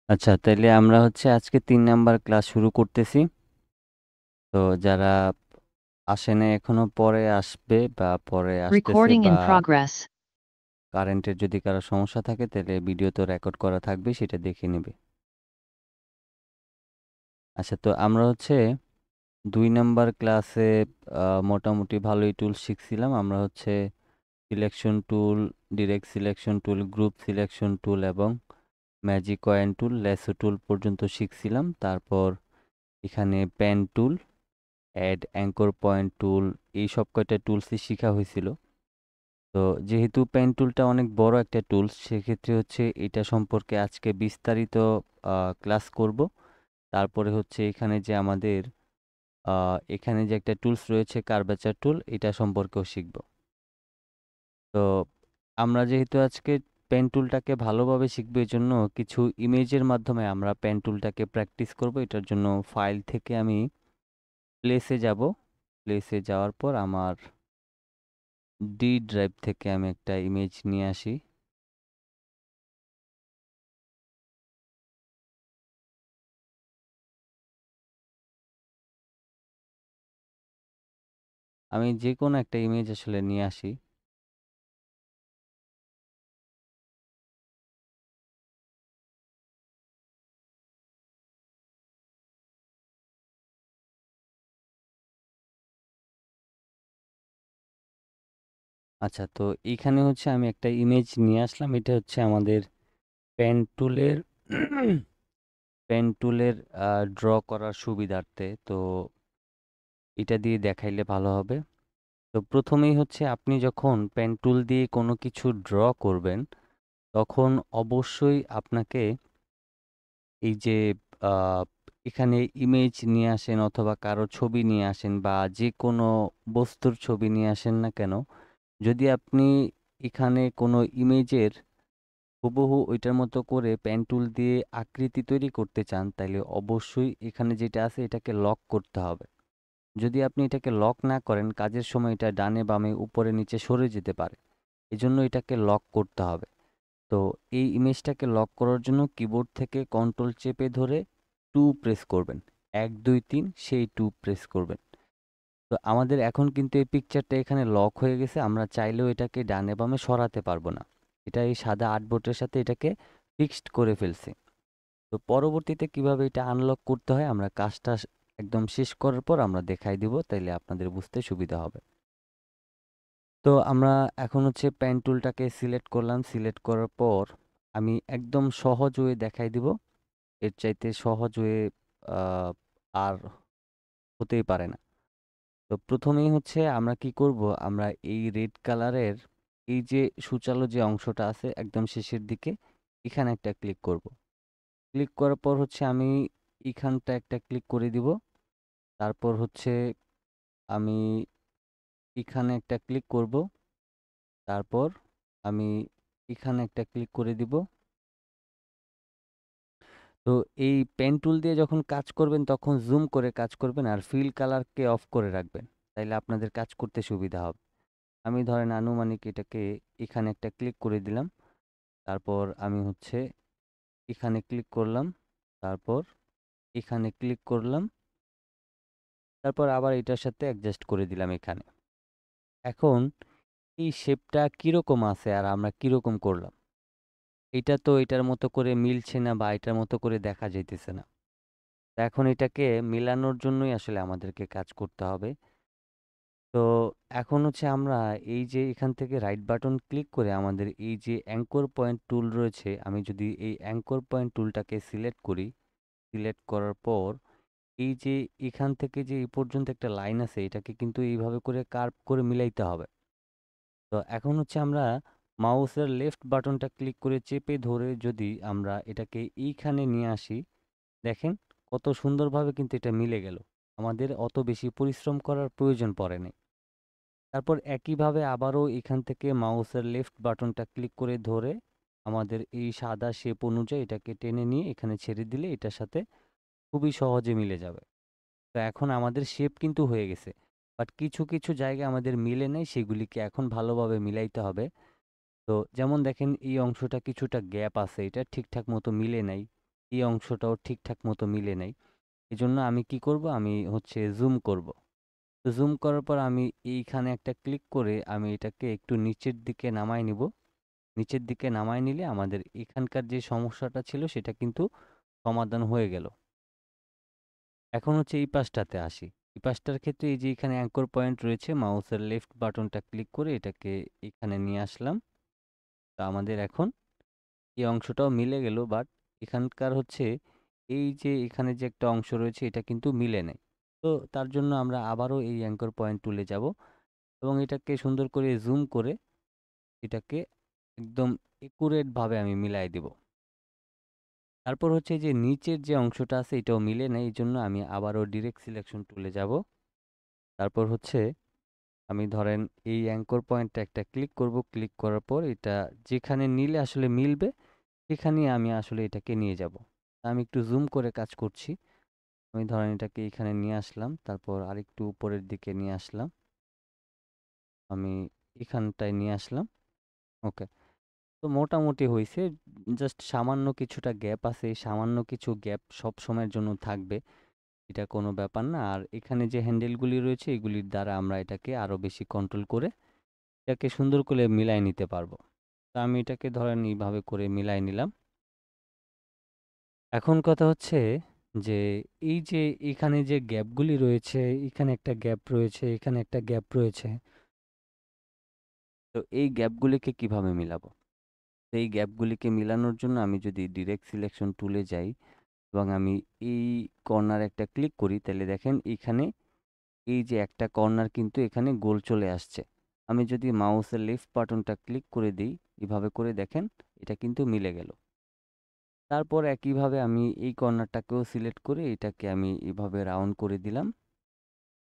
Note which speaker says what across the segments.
Speaker 1: আচ্ছা, তাইলে আমরা হচ্ছে আজকে ৩ নাম্বার ক্লাস শুরু করতেছি। তো যারা আসে নাই এখনো পরে আসবে বা পরে আসতেছে
Speaker 2: Recording in
Speaker 1: বা
Speaker 2: progress.
Speaker 1: কারেন্টের যদি কারো সমস্যা থাকে তাহলে ভিডিও তো রেকর্ড করা থাকবে, সেটা দেখে নেবে। আচ্ছা, তো আমরা হচ্ছে ২ নাম্বার ক্লাসে মোটামুটি ভালোই টুল শিখছিলাম। আমরা হচ্ছে selection tool, direct selection tool, group selection tool এবং magic coin tool, lasso tool পর্যন্ত শিখছিলাম। তারপর এখানে pen tool, add anchor point tool, এই সব কয়টা টুলসই শেখা হয়েছিল। তো যেহেতু পেন টুলটা অনেক বড় একটা টুলস, সেক্ষেত্রে হচ্ছে এটা সম্পর্কে আজকে বিস্তারিত ক্লাস করব। তারপরে হচ্ছে এখানে যে আমাদের এখানে যে একটা টুলস রয়েছে কার্ভেচার টুল, এটা সম্পর্কেও শিখব। তো আমরা যেহেতু আজকে পেন টুলটাকে ভালোভাবে শিখবো, এই জন্য কিছু ইমেজের মাধ্যমে আমরা পেন টুলটাকে প্র্যাকটিস করব। এটার জন্য ফাইল থেকে আমি প্লেসে যাব। প্লেসে যাওয়ার পর আমার ডি ড্রাইভ থেকে আমি একটা ইমেজ নিয়ে আসি। আমি যে কোনো একটা ইমেজ আসলে নিয়ে আসি। আচ্ছা, তো এইখানে হচ্ছে আমি একটা ইমেজ নিয়ে আসলাম। এটা হচ্ছে আমাদের পেন টুলের পেন টুলের ড্র করার সুবিধার্থে। তো এটা দিয়ে দেখাইলে ভালো হবে। তো প্রথমেই হচ্ছে আপনি যখন পেন টুল দিয়ে কোনো কিছু ড্র করবেন, তখন অবশ্যই আপনাকে এই যে আহ, এখানে ইমেজ নিয়ে আসেন অথবা কারো ছবি নিয়ে আসেন বা যে কোনো বস্তুর ছবি নিয়ে আসেন না কেন, যদি আপনি এখানে কোনো ইমেজের হুবহু ওইটার মতো করে পেন টুল দিয়ে আকৃতি তৈরি করতে চান, তাহলে অবশ্যই এখানে যেটা আছে এটাকে লক করতে হবে। যদি আপনি এটাকে লক না করেন, কাজের সময় এটা ডানে বামে উপরে নিচে সরে যেতে পারে। এজন্য এটাকে লক করতে হবে। তো এই ইমেজটাকে লক করার জন্য কিবোর্ড থেকে কন্ট্রোল চেপে ধরে 2 প্রেস করবেন। 1 2 3 সেই 2 প্রেস করবেন। তো আমাদের এখন কিন্তু এই পিকচারটা এখানে লক হয়ে গেছে। আমরা চাইলেও এটাকে ডানে বামে সরাতে পারবো না। এটা এই সাদা আর্টবোর্ডের সাথে এটাকে ফিক্সড করে ফেলছি। তো পরবর্তীতে কিভাবে এটা আনলক করতে হয়, আমরা কাজটা একদম শেষ করার পর আমরা দেখাই দিব, তাইলে আপনাদের বুঝতে সুবিধা হবে। তো আমরা এখন হচ্ছে পেন টুলটাকে সিলেক্ট করলাম। সিলেক্ট করার পর আমি একদম সহজ ওয়ে দেখাই দিব। এর চাইতে সহজ ওয়ে আর হতেই পারে না। তো প্রথমেই হচ্ছে আমরা কি করব, আমরা এই রেড কালারের এই যে সূচালো যে অংশটা আছে একদম শেষের দিকে, এখানে একটা ক্লিক করব। ক্লিক করার পর হচ্ছে আমি এখানটা একটা ক্লিক করে দিব। তারপর হচ্ছে আমি এখানে একটা ক্লিক করব। তারপর আমি এখানে একটা ক্লিক করে দিব। তো এই পেন টুল দিয়ে যখন কাজ করবেন তখন জুম করে কাজ করবেন আর ফিল কালারকে অফ করে রাখবেন, তাইলে আপনাদের কাজ করতে সুবিধা হবে। আমি ধরেন আনুমানিক এটাকে এখানে একটা ক্লিক করে দিলাম। তারপর আমি হচ্ছে এখানে ক্লিক করলাম। তারপর এখানে ক্লিক করলাম। তারপর আবার এটার সাথে অ্যাডজাস্ট করে দিলাম এখানে। এখন এই শেপটা কিরকম আছে আর আমরা কিরকম করলাম, এটা তো এটার মতো করে মিলছে না বা এটার মতো করে দেখা যাইতেছে না। তো এখন এটাকে মিলানোর জন্যই আসলে আমাদেরকে কাজ করতে হবে। তো এখন হচ্ছে আমরা এই যে এখান থেকে রাইট বাটন ক্লিক করে আমাদের এই যে অ্যাঙ্কর পয়েন্ট টুল রয়েছে, আমি যদি এই অ্যাঙ্কর পয়েন্ট টুলটাকে সিলেক্ট করি, সিলেক্ট করার পর এই যে এখান থেকে যে এই পর্যন্ত একটা লাইন আছে, এটাকে কিন্তু এইভাবে করে কার্ভ করে মিলাইতে হবে। তো এখন হচ্ছে আমরা মাউসের লেফট বাটনটা ক্লিক করে চেপে ধরে যদি আমরা এটাকে এইখানে নিয়ে আসি, দেখেন কত সুন্দরভাবে কিন্তু এটা মিলে গেল। আমাদের অত বেশি পরিশ্রম করার প্রয়োজন পড়ে নাই। তারপর একইভাবে আবারও এখান থেকে মাউসের লেফট বাটনটা ক্লিক করে ধরে আমাদের এই সাদা শেপ অনুযায়ী এটাকে টেনে নিয়ে এখানে ছেড়ে দিলে এটার সাথে খুবই সহজে মিলে যাবে। তো এখন আমাদের শেপ কিন্তু হয়ে গেছে। বাট কিছু কিছু জায়গায় আমাদের মিলে নেই, সেগুলিকে এখন ভালোভাবে মিলাইতে হবে। তো যেমন দেখেন এই অংশটা কিছুটা গ্যাপ আছে, এটা ঠিকঠাক মতো মিলে নাই। এই অংশটাও ঠিকঠাক মতো মিলে নাই। এজন্য আমি কি করব, আমি হচ্ছে জুম করব। তো জুম করার পর আমি এইখানে একটা ক্লিক করে আমি এটাকে একটু নিচের দিকে নামায় নিব। নিচের দিকে নামায় নিলে আমাদের এখানকার যে সমস্যাটা ছিল সেটা কিন্তু সমাধান হয়ে গেল। এখন হচ্ছে এই পাশটাতে আসি। এই পাশটার ক্ষেত্রে এই যে এখানে অ্যাঙ্কর পয়েন্ট রয়েছে, মাউসের লেফট বাটনটা ক্লিক করে এটাকে এখানে নিয়ে আসলাম। তো আমাদের এখন এই অংশটাও মিলে গেল, বাট এখানকার হচ্ছে এই যে এখানে যে একটা অংশ রয়েছে এটা কিন্তু মিলে নাই। তো তার জন্য আমরা আবারও এই অ্যাঙ্কর পয়েন্ট টুলে যাব এবং এটাকে সুন্দর করে জুম করে এটাকে একদম একুরেট ভাবে আমি মিলাই দেব। তারপর হচ্ছে যে নিচের যে অংশটা আছে এটাও মিলে নাই, এই জন্য আমি আবারও ডিরেক্ট সিলেকশন টুলে যাব। তারপর হচ্ছে আমি ধরেন এই অ্যাঙ্কর পয়েন্টটা একটা ক্লিক করব, ক্লিক করার পর এটা যেখানে নিলে আসলে মিলবে সেখানেই আমি আসলে এটাকে নিয়ে যাব। আমি একটু জুম করে কাজ করছি। আমি ধরেন এটাকে এখানে নিয়ে আসলাম, তারপর আরেকটু উপরের দিকে নিয়ে আসলাম, আমি এখানটায় নিয়ে আসলাম। ওকে, তো মোটামুটি হইছে। জাস্ট সামান্য কিছুটা গ্যাপ আছে, এই সামান্য কিছু গ্যাপ সব সময়ের জন্য থাকবে, এটা কোনো ব্যাপার না। আর এখানে যে হ্যান্ডেলগুলি রয়েছে এগুলির দ্বারা আমরা এটাকে আরো বেশি কন্ট্রোল করে এটাকে সুন্দর করে মিলাই নিতে পারবো। তো আমি এটাকে ধরেন এইভাবে করে মিলাই নিলাম। এখন কথা হচ্ছে যে এই যে এখানে যে গ্যাপগুলি রয়েছে, এখানে একটা গ্যাপ রয়েছে, এখানে একটা গ্যাপ রয়েছে, তো এই গ্যাপগুলিকে কিভাবে মিলাবো? তো এই গ্যাপগুলিকে মিলানোর জন্য আমি যদি ডিরেক্ট সিলেকশন টুলে যাই এবং আমি এই কর্নার একটা ক্লিক করি, তাহলে দেখেন এখানে এই যে একটা কর্নার কিন্তু এখানে গোল চলে আসছে। আমি যদি মাউসের লেফট বাটনটা ক্লিক করে দিই, এভাবে করে দেখেন এটা কিন্তু মিলে গেল। তারপর একইভাবে আমি এই কর্নারটাকেও সিলেক্ট করে এটাকে আমি এভাবে রাউন্ড করে দিলাম।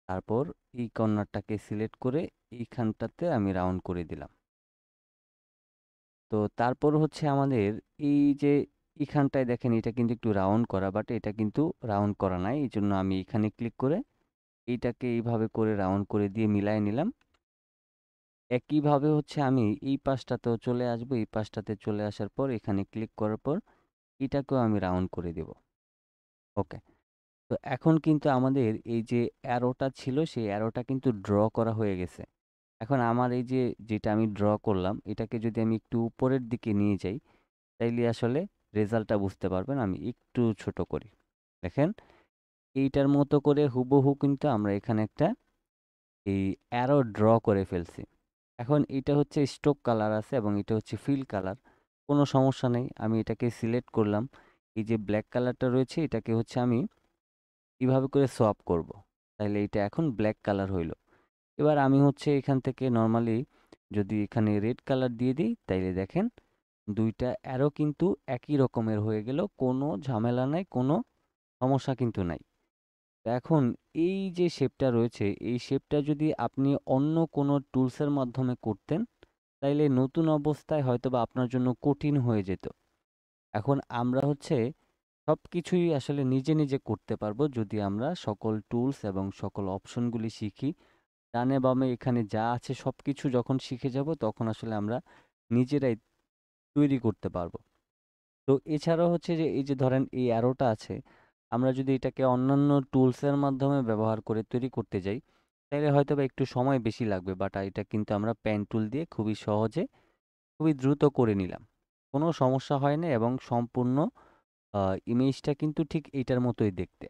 Speaker 1: তারপর এই কর্নারটাকে সিলেক্ট করে এইখানটাতে আমি রাউন্ড করে দিলাম। তো তারপর হচ্ছে আমাদের এই যে এখানটায় দেখেন এটা কিন্তু একটু রাউন্ড করা, বাট এটা কিন্তু রাউন্ড করা নাই, এই জন্য আমি এখানে ক্লিক করে এইটাকে এইভাবে করে রাউন্ড করে দিয়ে মিলাই নিলাম। একইভাবে হচ্ছে আমি এই পাশটাতেও চলে আসবো, এই পাশটাতে চলে আসার পর এখানে ক্লিক করার পর এটাকেও আমি রাউন্ড করে দেব। ওকে, তো এখন কিন্তু আমাদের এই যে অ্যারোটা ছিল সেই অ্যারোটা কিন্তু ড্র করা হয়ে গেছে। এখন আমার এই যে যেটা আমি ড্র করলাম এটাকে যদি আমি একটু উপরের দিকে নিয়ে যাই, তাইলে আসলে রেজাল্টটা বুঝতে পারবেন। আমি একটু ছোট করি, দেখেন এইটার মতো করে হুবহু কিন্তু আমরা এখানে একটা এই অ্যারো ড্র করে ফেলছি। এখন এটা হচ্ছে স্ট্রোক কালার আছে এবং এটা হচ্ছে ফিল কালার, কোনো সমস্যা নেই। আমি এটাকে সিলেক্ট করলাম, এই যে ব্ল্যাক কালারটা রয়েছে এটাকে হচ্ছে আমি এভাবে করে সোয়াপ করব, তাইলে এটা এখন ব্ল্যাক কালার হইল। এবার আমি হচ্ছে এখান থেকে নর্মালি যদি এখানে রেড কালার দিয়ে দিই, তাইলে দেখেন দুইটা অ্যারো কিন্তু একই রকমের হয়ে গেল, কোনো ঝামেলা নাই, কোনো সমস্যা কিন্তু নাই। তো এখন এই যে শেপটা রয়েছে এই শেপটা যদি আপনি অন্য কোনো টুলসের মাধ্যমে করতেন, তাইলে নতুন অবস্থায় হয়তোবা আপনার জন্য কঠিন হয়ে যেত। এখন আমরা হচ্ছে সব কিছুই আসলে নিজে নিজে করতে পারবো যদি আমরা সকল টুলস এবং সকল অপশনগুলি শিখি। ডানে বামে এখানে যা আছে সব কিছু যখন শিখে যাব তখন আসলে আমরা নিজেরাই তৈরি করতে পারবো। তো এছাড়াও হচ্ছে যে এই যে ধরেন এই অ্যারোটা আছে, আমরা যদি এটাকে অন্যান্য টুলসের মাধ্যমে ব্যবহার করে তৈরি করতে যাই, তাহলে হয়তো বা একটু সময় বেশি লাগবে, বাট এটা কিন্তু আমরা পেন টুল দিয়ে খুবই সহজে খুবই দ্রুত করে নিলাম, কোনো সমস্যা হয় না এবং সম্পূর্ণ ইমেজটা কিন্তু ঠিক এইটার মতোই দেখতে।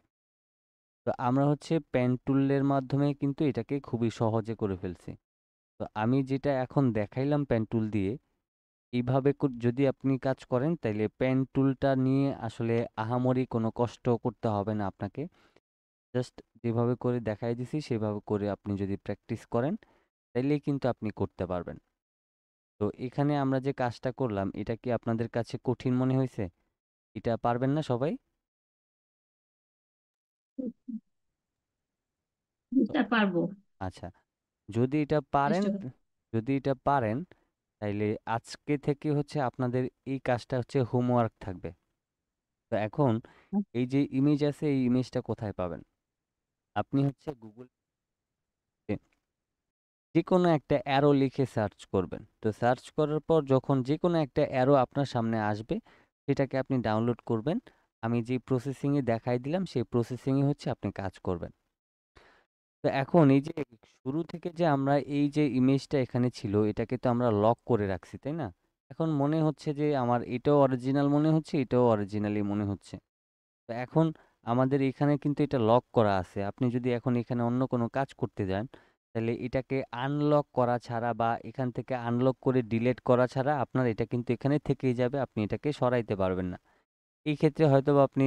Speaker 1: তো আমরা হচ্ছে পেন টুলের মাধ্যমে কিন্তু এটাকে খুবই সহজে করে ফেলছি। তো আমি যেটা এখন দেখাইলাম পেন টুল দিয়ে, এইভাবে যদি আপনি কাজ করেন তাইলে পেন টুলটা নিয়ে আসলে আহামরি কোনো কষ্ট করতে হবে না আপনাকে। জাস্ট যেভাবে করে দেখাই দিছি সেভাবে করে আপনি যদি প্র্যাকটিস করেন তাইলেই কিন্তু আপনি করতে পারবেন। তো এখানে আমরা যে কাজটা করলাম এটা কি আপনাদের কাছে কঠিন মনে হয়েছে? এটা পারবেন না সবাই? তো
Speaker 2: বুঝতে পারবো।
Speaker 1: আচ্ছা, যদি এটা পারেন,
Speaker 2: চেষ্টা করবো।
Speaker 1: যদি এটা পারেন তাইলে আজকে থেকে হচ্ছে আপনাদের এই কাজটা হচ্ছে হোমওয়ার্ক থাকবে। তো এখন এই যে ইমেজ আছে এই ইমেজটা কোথায় পাবেন? আপনি হচ্ছে গুগল যে কোনো একটা অ্যারো লিখে সার্চ করবেন। তো সার্চ করার পর যখন যে কোনো একটা অ্যারো আপনার সামনে আসবে সেটাকে আপনি ডাউনলোড করবেন। আমি যে প্রসেসিংয়ে দেখাই দিলাম সেই প্রসেসিংয়ে হচ্ছে আপনি কাজ করবেন। তো এখন এই যে শুরু থেকে যে আমরা এই যে ইমেজটা এখানে ছিল এটাকে তো আমরা লক করে রাখছি, তাই না? এখন মনে হচ্ছে যে আমার এটাও অরিজিনাল মনে হচ্ছে, এটাও অরিজিনালি মনে হচ্ছে। তো এখন আমাদের এখানে কিন্তু এটা লক করা আছে। আপনি যদি এখন এখানে অন্য কোনো কাজ করতে যান, তাহলে এটাকে আনলক করা ছাড়া বা এখান থেকে আনলক করে ডিলিট করা ছাড়া আপনার এটা কিন্তু এখানে থেকেই যাবে। আপনি এটাকে সরাইতে পারবেন না। এই ক্ষেত্রে হয়তোবা আপনি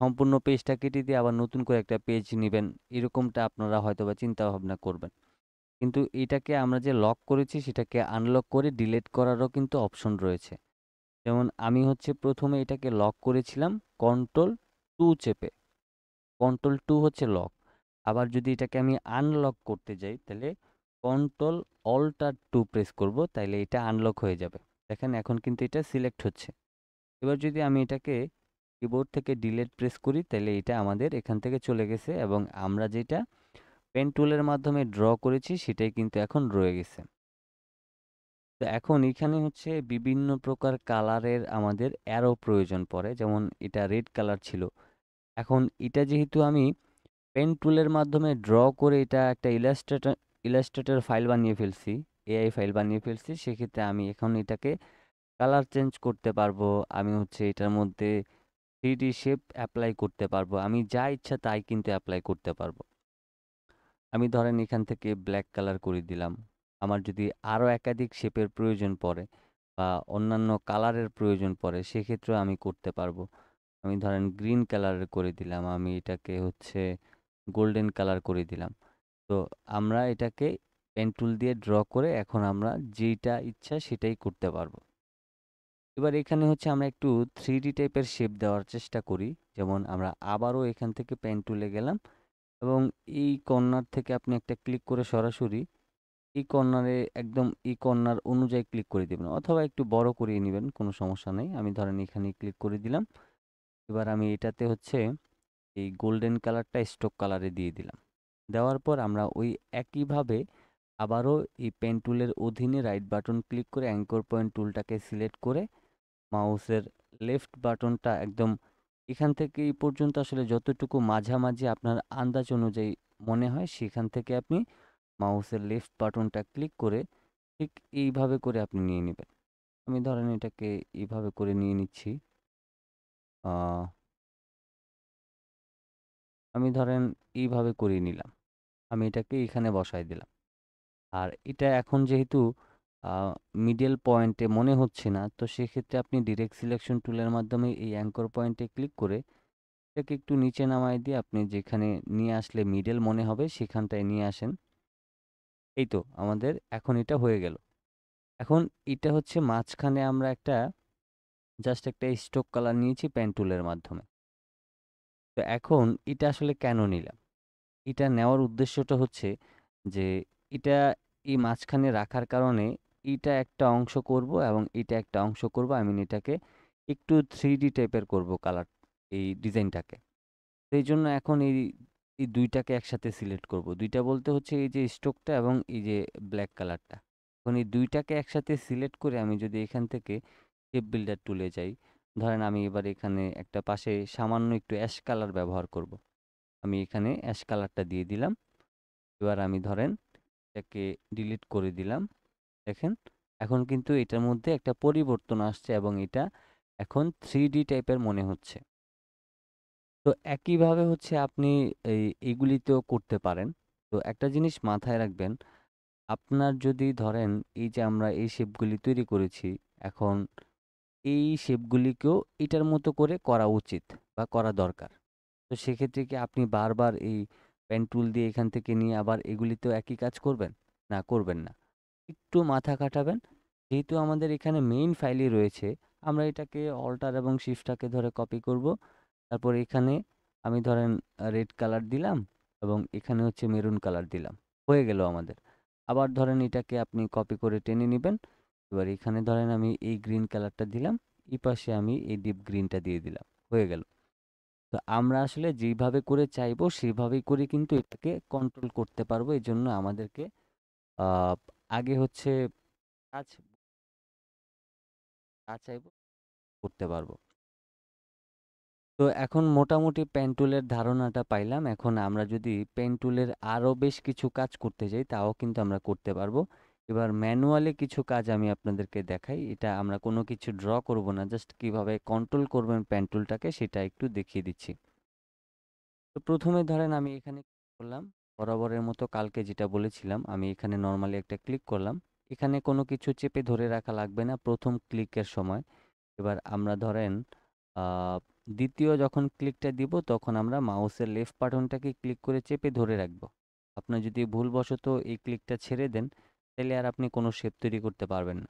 Speaker 1: সম্পূর্ণ পেজটা কেটে দিয়ে আবার নতুন করে একটা পেজ নিবেন। এরকমটা আপনারা হয়তোবা চিন্তা ভাবনা করবেন। কিন্তু এটাকে আমরা যে লক করেছি সেটাকে আনলক করে ডিলিট করারও কিন্তু অপশন রয়েছে। যেমন আমি হচ্ছে ১ম এ এটাকে লক করেছিলাম কন্ট্রোল 2 চেপে। কন্ট্রোল 2 হচ্ছে লক। আবার যদি এটাকে আমি আনলক করতে যাই তাহলে কন্ট্রোল অল্টার 2 প্রেস করব, তাইলে এটা আনলক হয়ে যাবে। দেখেন এখন কিন্তু এটা সিলেক্ট হচ্ছে। এবার যদি আমি এটাকে কিবোর্ড থেকে ডিলিট প্রেস করি তাহলে এটা আমাদের এখান থেকে চলে গেছে এবং আমরা যেটা পেন টুলের মাধ্যমে ড্র করেছি সেটাই কিন্তু এখন রয়ে গেছে। তো এখন এখানে হচ্ছে বিভিন্ন প্রকার কালারের আমাদের অ্যারো প্রয়োজন পড়ে, যেমন এটা রেড কালার ছিল। এখন এটা যেহেতু আমি পেন টুলের মাধ্যমে ড্র করে এটা একটা ইলাস্ট্রেটর ফাইল বানিয়ে ফেলছি, এআই ফাইল বানিয়ে ফেলছি, সেক্ষেত্রে আমি এখন এটাকে কালার চেঞ্জ করতে পারবো। আমি হচ্ছে এটার মধ্যে 3D শেপ অ্যাপ্লাই করতে পারবো। আমি যা ইচ্ছা তাই কিন্তু অ্যাপ্লাই করতে পারবো। আমি ধরেন এখান থেকে ব্ল্যাক কালার করে দিলাম। আমার যদি আরও একাধিক শেপের প্রয়োজন পড়ে বা অন্যান্য কালারের প্রয়োজন পড়ে সেক্ষেত্রেও আমি করতে পারবো। আমি ধরেন গ্রিন কালারের করে দিলাম, আমি এটাকে হচ্ছে গোল্ডেন কালার করে দিলাম। তো আমরা এটাকে পেন টুল দিয়ে ড্র করে এখন আমরা যেইটা ইচ্ছা সেটাই করতে পারবো। এবার এখানে হচ্ছে আমরা একটু 3D টাইপের শেপ দেওয়ার চেষ্টা করি। যেমন আমরা আবারও এখান থেকে পেন টুলে গেলাম এবং এই কর্নার থেকে আপনি একটা ক্লিক করে সরাসরি এই কর্নারে একদম এই কর্নার অনুযায়ী ক্লিক করে দিবেন, অথবা একটু বড় করিয়ে নেবেন, কোনো সমস্যা নেই। আমি ধরেন এখানে ক্লিক করে দিলাম। এবার আমি এটাতে হচ্ছে এই গোল্ডেন কালারটা স্ট্রোক কালারে দিয়ে দিলাম। দেওয়ার পর আমরা ওই একইভাবে আবারও এই পেন টুলের অধীনে রাইট বাটন ক্লিক করে অ্যাঙ্কর পয়েন্ট টুলটাকে সিলেক্ট করে মাউসের লেফট বাটনটা একদম এখান থেকে এই পর্যন্ত আসলে যতটুকু মাঝামাঝি আপনার আন্দাজ অনুযায়ী মনে হয় সেখান থেকে আপনি মাউসের লেফট বাটনটা ক্লিক করে ঠিক এইভাবে করে আপনি নিয়ে নেবেন। আমি ধরেন এটাকে এইভাবে করে নিয়ে নিচ্ছি। আহ, আমি ধরেন এইভাবে করে নিলাম। আমি এটাকে এখানে বসায় দিলাম। আর এটা এখন যেহেতু মিডল পয়েন্টে মনে হচ্ছে না, তো সেক্ষেত্রে আপনি ডিরেক্ট সিলেকশন টুলের মাধ্যমে এই অ্যাঙ্কর পয়েন্টে ক্লিক করে এটাকে একটু নিচে নামায় দিয়ে আপনি যেখানে নিয়ে আসলে মিডল মনে হবে সেখানটায় নিয়ে আসেন। এই তো আমাদের এখন এটা হয়ে গেল। এখন এটা হচ্ছে মাঝখানে আমরা একটা জাস্ট একটা স্ট্রোক কালার নিয়েছি পেন টুলের মাধ্যমে। তো এখন এটা আসলে কেন নিলাম? এটা নেওয়ার উদ্দেশ্যটা হচ্ছে যে এটা এই মাঝখানে রাখার কারণে এইটা একটা অংশ করব এবং এটা একটা অংশ করব। আমি এটাকে একটু 3D টাইপের করব কালার, এই ডিজাইনটাকে। তো এই জন্য এখন এই দুইটাকে একসাথে সিলেক্ট করব। দুইটা বলতে হচ্ছে এই যে স্ট্রোকটা এবং এই যে ব্ল্যাক কালারটা। এখন এই দুইটাকে একসাথে সিলেক্ট করে আমি যদি এখান থেকে শেপ বিল্ডার টুলে যাই, ধরেন আমি এবার এখানে একটা পাশে সামান্য একটু অ্যাশ কালার ব্যবহার করব। আমি এখানে অ্যাশ কালারটা দিয়ে দিলাম। এবার আমি ধরেন এটাকে ডিলিট করে দিলাম। দেখেন এখন কিন্তু এটার মধ্যে একটা পরিবর্তন আসছে এবং এটা এখন 3D টাইপের মনে হচ্ছে। তো একইভাবে হচ্ছে আপনি এইগুলিতেও করতে পারেন। তো একটা জিনিস মাথায় রাখবেন, আপনার যদি ধরেন এই যে আমরা এই শেপগুলি তৈরি করেছি, এখন এই শেপগুলিকেও এটার মতো করে করা উচিত বা করা দরকার। তো সেক্ষেত্রে কি আপনি বারবার এই পেন টুল দিয়ে এখান থেকে নিয়ে আবার এগুলিতেও একই কাজ করবেন? না, করবেন না। একটু মাথা খাটাবেন। যেহেতু আমাদের এখানে মেইন ফাইলই রয়েছে, আমরা এটাকে অল্টার এবং শিফটটাকে ধরে কপি করব। তারপর এখানে আমি ধরেন রেড কালার দিলাম এবং এখানে হচ্ছে মেরুন কালার দিলাম। হয়ে গেল আমাদের। আবার ধরেন এটাকে আপনি কপি করে টেনে নিবেন। এবার এখানে ধরেন আমি এই গ্রিন কালারটা দিলাম, এই পাশে আমি এই ডিপ গ্রিনটা দিয়ে দিলাম। হয়ে গেল। তো আমরা আসলে যেইভাবে করে চাইবো সেভাবেই করে কিন্তু এটাকে কন্ট্রোল করতে পারবো। এজন্য আমাদেরকে আহ, আগে হচ্ছে কাজ যা চাইবো করতে পারবো। তো এখন মোটামুটি পেন টুলের ধারণাটা পাইলাম। এখন আমরা যদি পেন টুলের আরো বেশ কিছু কাজ করতে যাই তাও কিন্তু আমরা করতে পারবো। এবার ম্যানুয়ালি কিছু কাজ আমি আপনাদেরকে দেখাই। এটা আমরা কোনো কিছু ড্র করব না, জাস্ট কিভাবে কন্ট্রোল করবেন পেন টুলটাকে সেটা একটু দেখিয়ে দিচ্ছি। তো প্রথমে ধরেন আমি এখানে ক্লিক করলাম, বরাবরের মতো কালকে যেটা বলেছিলাম আমি এখানে নর্মালি একটা ক্লিক করলাম। এখানে কোনো কিছু চেপে ধরে রাখা লাগবে না প্রথম ক্লিকের সময়। এবার আমরা ধরেন আহ, দ্বিতীয় যখন ক্লিকটা দিব তখন আমরা মাউসের লেফট বাটনটাকে ক্লিক করে চেপে ধরে রাখবো। আপনার যদি ভুলবশত এই ক্লিকটা ছেড়ে দেন তাহলে আর আপনি কোনো শেপ তৈরি করতে পারবেন না।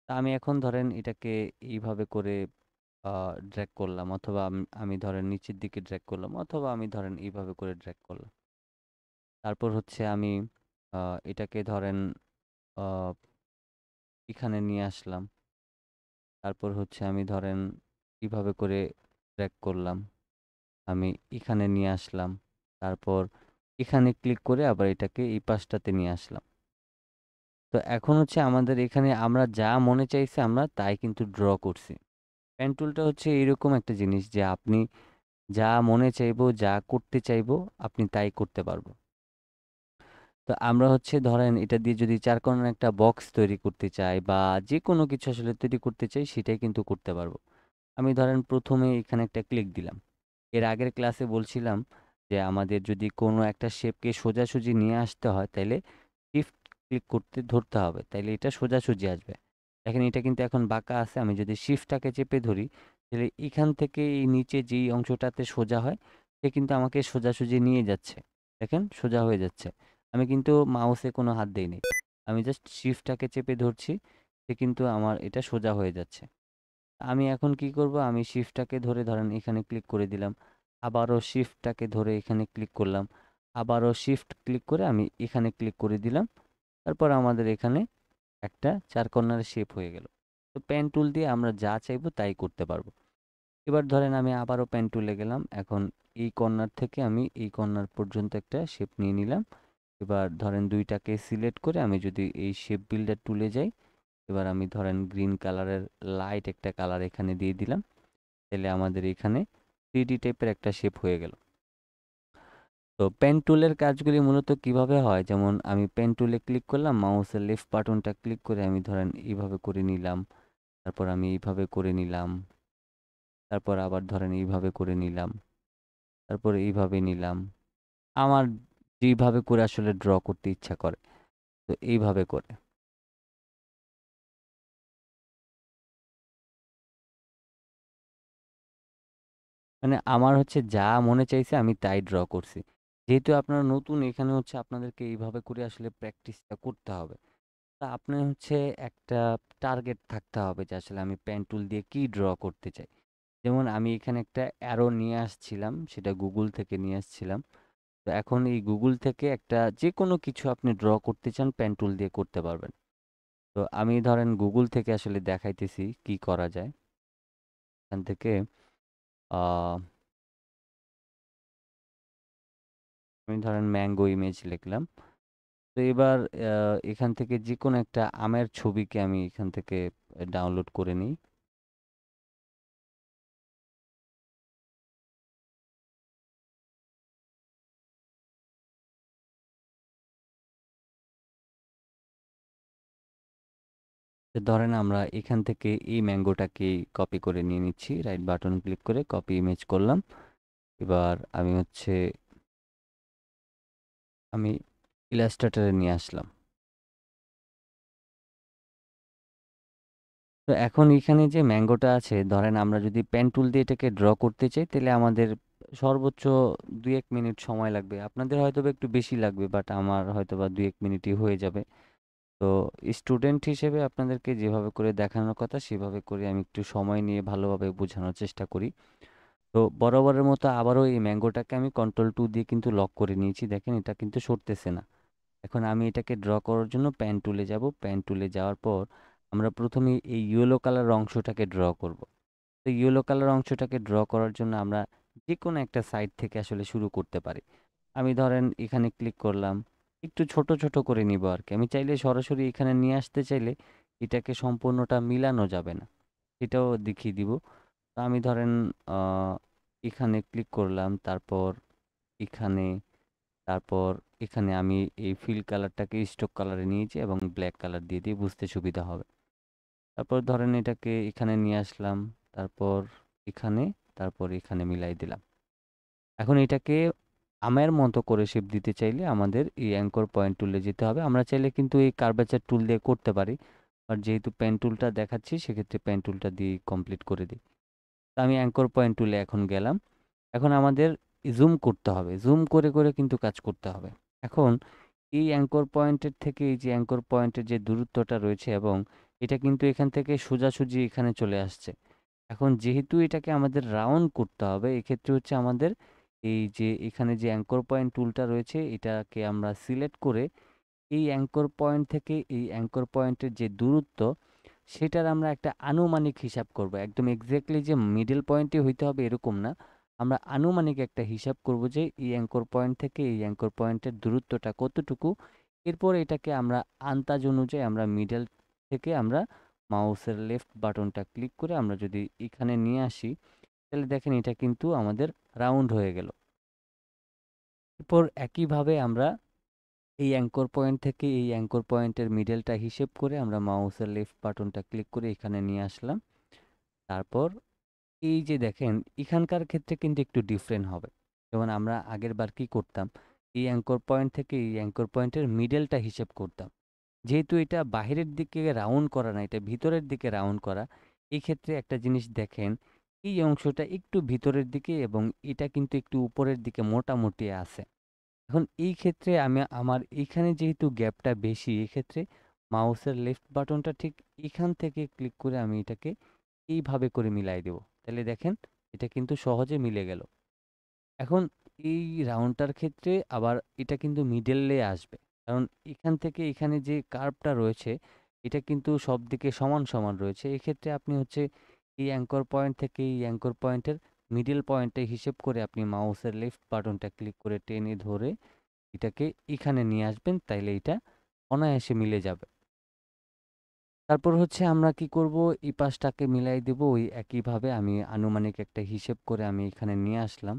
Speaker 1: তা আমি এখন ধরেন এটাকে এইভাবে করে ড্র্যাগ করলাম, অথবা আমি ধরেন নিচের দিকে ড্র্যাগ করলাম, অথবা আমি ধরেন এইভাবে করে ড্র্যাগ করলাম। তারপর হচ্ছে আমি এটাকে ধরেন আহ, এখানে নিয়ে আসলাম। তারপর হচ্ছে আমি ধরেন কিভাবে করে ড্র্যাগ করলাম, আমি এখানে নিয়ে আসলাম। তারপর এখানে ক্লিক করে আবার এটাকে এই পাশটাতে নিয়ে আসলাম। তো এখন হচ্ছে আমাদের এখানে আমরা যা মনে চাইছে আমরা তাই কিন্তু ড্র করছি। পেন টুলটা হচ্ছে এরকম একটা জিনিস যে আপনি যা মনে চাইবো, যা করতে চাইবো আপনি তাই করতে পারবো। তো আমরা হচ্ছে ধরেন এটা দিয়ে যদি চার কোণের একটা বক্স তৈরি করতে চাই বা যে কোনো কিছু আসলে তৈরি করতে চাই সেটাই কিন্তু করতে পারবো। আমি ধরেন প্রথমে এখানে একটা ক্লিক দিলাম। এর আগের ক্লাসে বলছিলাম যে আমাদের যদি কোনো একটা শেপকে সোজাসুজি নিয়ে আসতে হয় তাহলে শিফট ক্লিক করতে ধরতে হবে, তাইলে এটা সোজাসুজি আসবে। দেখেন এটা কিন্তু এখন বাঁকা আছে, আমি যদি শিফটটাকে চেপে ধরি তাহলে এখান থেকে এই নিচে যেই অংশটাতে সোজা হয় সে কিন্তু আমাকে সোজাসুজি নিয়ে যাচ্ছে। দেখেন সোজা হয়ে যাচ্ছে। আমি কিন্তু মাউসে কোনো হাত দেইনি, আমি জাস্ট শিফটটাকে চেপে ধরছি, সে কিন্তু আমার এটা সোজা হয়ে যাচ্ছে। আমি এখন কি করব, আমি শিফটটাকে ধরে ধরেন এখানে ক্লিক করে দিলাম, আবারও শিফটটাকে ধরে এখানে ক্লিক করলাম, আবারও শিফট ক্লিক করে আমি এখানে ক্লিক করে দিলাম। তারপর আমাদের এখানে একটা চার কর্নার শেপ হয়ে গেল। তো পেন টুল দিয়ে আমরা যা চাইবো তাই করতে পারবো। এবার ধরেন আমি আবারও পেন টুলে গেলাম, এখন এই কর্নার থেকে আমি এই কর্নার পর্যন্ত একটা শেপ নিয়ে নিলাম। এবার ধরেন দুইটাকে সিলেক্ট করে আমি যদি এই শেপ বিল্ডার টুলে যাই, এবার আমি ধরেন গ্রিন কালারের লাইট একটা কালার এখানে দিয়ে দিলাম, তাহলে আমাদের এখানে 3D টাইপের একটা শেপ হয়ে গেল। তো পেন টুলের কাজগুলি মূলত কিভাবে হয়, যেমন আমি পেন টুলে ক্লিক করলাম, মাউসের লেফট বাটনটা ক্লিক করে আমি ধরেন এইভাবে করে নিলাম, তারপর আমি এইভাবে করে নিলাম, তারপর আবার ধরেন এইভাবে করে নিলাম, তারপর এইভাবে নিলাম। আমার যেইভাবে করে আসলে ড্র করতে ইচ্ছা করে তো এইভাবে করে। মানে আমার হচ্ছে যা মনে চাইছে আমি তাই ড্র করছি। যেহেতু আপনারা নতুন এখানে হচ্ছে আপনাদেরকে এইভাবে করে আসলে প্র্যাকটিসটা করতে হবে। তা আপনার হচ্ছে একটা টার্গেট থাকতে হবে যে আসলে আমি পেন টুল দিয়ে কি ড্র করতে চাই। যেমন আমি এখানে একটা অ্যারো নিয়ে আসছিলাম, সেটা গুগল থেকে নিয়ে আসছিলাম। তো এখন এই গুগল থেকে একটা যে কোনো কিছু আপনি ড্র করতে চান পেন টুল দিয়ে করতে পারবেন। তো আমি ধরেন গুগল থেকে আসলে দেখাইতেছি কি করা যায়। এখান থেকে আহ, আমি ধরেন ম্যাঙ্গো ইমেজ লিখলাম। তো এবার এখান থেকে যে কোনো একটা আমের ছবিকে আমি এখান থেকে ডাউনলোড করে নিই। তো ধরেন আমরা এখান থেকে এই ম্যাঙ্গোটাকে কপি করে নিয়ে নিচ্ছি, রাইট বাটন ক্লিক করে কপি ইমেজ করলাম। এবার আমি হচ্ছে আমি ইলাস্ট্রেটরে নিয়ে আসলাম। তো এখন এখানে যে ম্যাঙ্গোটা আছে ধরেন আমরা যদি পেন টুল দিয়ে এটাকে ড্র করতে চাই তাহলে আমাদের সর্বোচ্চ 2-1 মিনিট সময় লাগবে। আপনাদের হয়তো বা একটু বেশি লাগবে, বাট আমার হয়তো বা 2-1 মিনিটই হয়ে যাবে। তো স্টুডেন্ট হিসেবে আপনাদেরকে যেভাবে করে দেখানোর কথা সেভাবে করে আমি একটু সময় নিয়ে ভালোভাবে বোঝানোর চেষ্টা করি। তো বরাবরের মতো আবারও এই ম্যাঙ্গোটাকে আমি কন্ট্রোল 2 দিয়ে কিন্তু লক করে নিয়েছি, দেখেন এটা কিন্তু সরতেছে না। এখন আমি এটাকে ড্র করার জন্য পেন টুলে যাব, পেন টুলে যাওয়ার পর আমরা প্রথমে এই ইয়েলো কালার অংশটাকে ড্র করব। তো ইয়েলো কালার অংশটাকে ড্র করার জন্য আমরা যে কোনো একটা সাইড থেকে আসলে শুরু করতে পারি। আমি ধরেন এখানে ক্লিক করলাম, একটু ছোট ছোট করে নিব আর কি। আমি চাইলে সরাসরি এখানে নিয়ে আসতে চাইলে এটাকে সম্পূর্ণটা মিলানো যাবে না, এটাও দেখিয়ে দিব। তো আমি ধরেন এখানে ক্লিক করলাম, তারপর এখানে, তারপর এখানে আমি এই ফিল কালারটাকে স্ট্রোক কালারে নিয়েছি এবং ব্ল্যাক কালার দিয়ে দিই, বুঝতে সুবিধা হবে। তারপর ধরেন এটাকে এখানে নিয়ে আসলাম, তারপর এখানে, তারপর এখানে মিলাই দিলাম। এখন এটাকে আমার মতো করে শেপ দিতে চাইলে আমাদের এই অ্যাঙ্কর পয়েন্ট টুলে যেতে হবে। আমরা চাইলে কিন্তু এই কার্ভেচার টুল দিয়ে করতে পারি, আর যেহেতু পেন টুলটা দেখাচ্ছি সেক্ষেত্রে পেন টুলটা দিয়ে কমপ্লিট করে দিই। তো আমি অ্যাঙ্কর পয়েন্ট টুলে এখন গেলাম। এখন আমাদের জুম করতে হবে, জুম করে করে কিন্তু কাজ করতে হবে। এখন এই অ্যাঙ্কর পয়েন্টের থেকে এই যে অ্যাঙ্কর পয়েন্টের যে দূরত্বটা রয়েছে, এবং এটা কিন্তু এখান থেকে সোজাসুজি এখানে চলে আসছে। এখন যেহেতু এটাকে আমাদের রাউন্ড করতে হবে, এক্ষেত্রে হচ্ছে আমাদের এই যে এখানে যে অ্যাঙ্কর পয়েন্ট টুলটা রয়েছে এটাকে আমরা সিলেক্ট করে এই অ্যাঙ্কর পয়েন্ট থেকে এই অ্যাঙ্কর পয়েন্টের যে দূরত্ব সেটার আমরা একটা আনুমানিক হিসাব করব। একদম এক্স্যাক্টলি যে মিডল পয়েন্টই হইতে হবে এরকম না, আমরা আনুমানিক একটা হিসাব করব যে এই অ্যাঙ্কর পয়েন্ট থেকে এই অ্যাঙ্কর পয়েন্টের দূরত্বটা কতটুকু। এরপর এটাকে আমরা আন্দাজ অনুযায়ী আমরা মিডল থেকে আমরা মাউসের লেফট বাটনটা ক্লিক করে আমরা যদি এখানে নিয়ে আসি, তাহলে দেখেন এটা কিন্তু আমাদের রাউন্ড হয়ে গেল। এরপর একইভাবে আমরা এই অ্যাঙ্কর পয়েন্ট থেকে এই অ্যাঙ্কর পয়েন্টের মিডলটা হিসেব করে আমরা মাউসের লেফট বাটনটা ক্লিক করে এখানে নিয়ে আসলাম। তারপর এই যে দেখেন এখানকার ক্ষেত্রে কিন্তু একটু ডিফারেন্ট হবে। যেমন আমরা আগের বার কি করতাম, এই অ্যাঙ্কর পয়েন্ট থেকে এই অ্যাঙ্কর পয়েন্টের মিডলটা হিসেব করতাম। যেহেতু এটা বাহিরের দিকে রাউন্ড করা না, এটা ভিতরের দিকে রাউন্ড করা, এই ক্ষেত্রে একটা জিনিস দেখেন, এই অংশটা একটু ভিতরের দিকে এবং এটা কিন্তু একটু উপরের দিকে মোটামুটি আছে। এখন এই ক্ষেত্রে আমি আমার এইখানে যেহেতু গ্যাপটা বেশি, এক্ষেত্রে মাউসের লেফট বাটনটা ঠিক এখান থেকে ক্লিক করে আমি এটাকে এইভাবে করে মিলাই দেব। তাহলে দেখেন এটা কিন্তু সহজে মিলে গেল। এখন এই রাউন্ডটার ক্ষেত্রে আবার এটা কিন্তু মিডলে আসবে, কারণ এখান থেকে এখানে যে কার্ভটা রয়েছে এটা কিন্তু সব দিকে সমান সমান রয়েছে। এক্ষেত্রে আপনি হচ্ছে এই অ্যাঙ্কর পয়েন্ট থেকে এই অ্যাঙ্কর পয়েন্টের মিডল পয়েন্টে হিসেব করে আপনি মাউসের লেফট বাটনটা ক্লিক করে টেনে ধরে এটাকে এখানে নিয়ে আসবেন, তাইলে এটা অনায়াসে মিলে যাবে। তারপর হচ্ছে আমরা কি করব, এই পাশটাকে মিলাই দেব ওই একইভাবে। আমি আনুমানিক একটা হিসেব করে আমি এখানে নিয়ে আসলাম,